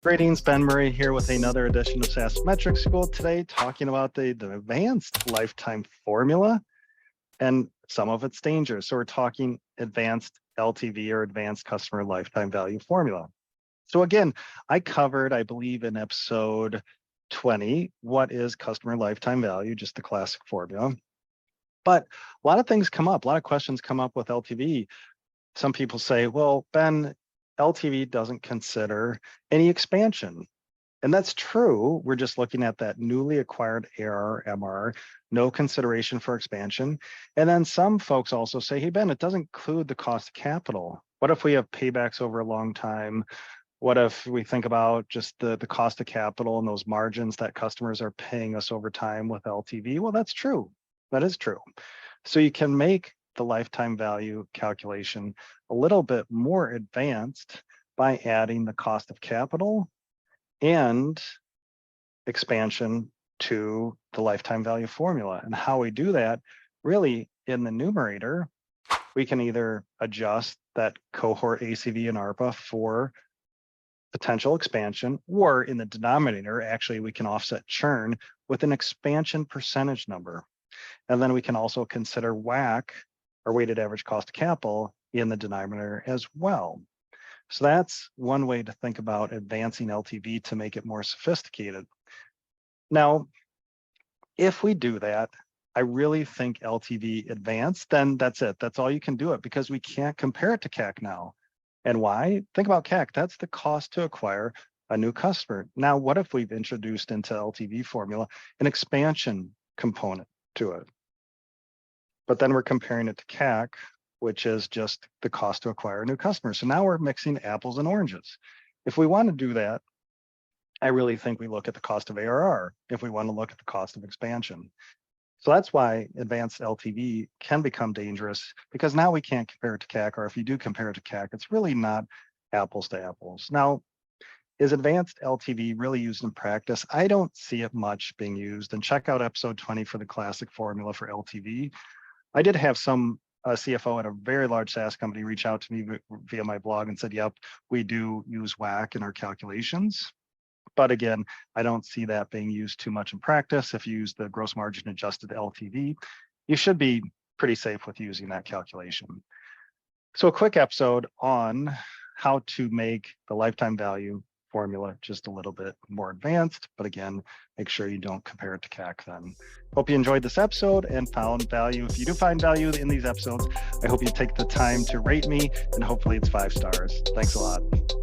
Greetings, Ben Murray here with another edition of SaaS Metrics School today, talking about the advanced lifetime formula and some of its dangers. So we're talking advanced LTV or advanced customer lifetime value formula. So again, I covered, I believe in episode 20, what is customer lifetime value, just the classic formula. But a lot of things come up, a lot of questions come up with LTV. Some people say, well, Ben, LTV doesn't consider any expansion. And that's true. We're just looking at that newly acquired ARR, MRR, no consideration for expansion. And then some folks also say, hey, Ben, it doesn't include the cost of capital. What if we have paybacks over a long time? What if we think about just the cost of capital and those margins that customers are paying us over time with LTV? Well, that's true. That is true. So you can make the lifetime value calculation a little bit more advanced by adding the cost of capital and expansion to the lifetime value formula. And how we do that, really in the numerator, we can either adjust that cohort ACV and ARPA for potential expansion, or in the denominator, actually we can offset churn with an expansion percentage number. And then we can also consider WACC, or weighted average cost of capital, in the denominator as well. So that's one way to think about advancing LTV to make it more sophisticated. Now, if we do that, I really think LTV advanced, then that's it. That's all you can do it, because we can't compare it to CAC now. And why? Think about CAC. That's the cost to acquire a new customer. Now, what if we've introduced into LTV formula an expansion component to it? But then we're comparing it to CAC, which is just the cost to acquire a new customer. So now we're mixing apples and oranges. If we want to do that, I really think we look at the cost of ARR if we want to look at the cost of expansion. So that's why advanced LTV can become dangerous, because now we can't compare it to CAC, or if you do compare it to CAC, it's really not apples to apples. Now, is advanced LTV really used in practice? I don't see it much being used. And check out episode 20 for the classic formula for LTV. I did have some CFO at a very large SaaS company reach out to me via my blog and said, yep, we do use WACC in our calculations. But again, I don't see that being used too much in practice. If you use the gross margin adjusted LTV, you should be pretty safe with using that calculation. So a quick episode on how to make the lifetime value formula just a little bit more advanced, but again, make sure you don't compare it to CAC then. Hope you enjoyed this episode and found value. If you do find value in these episodes, I hope you take the time to rate me, and hopefully it's 5 stars. Thanks a lot.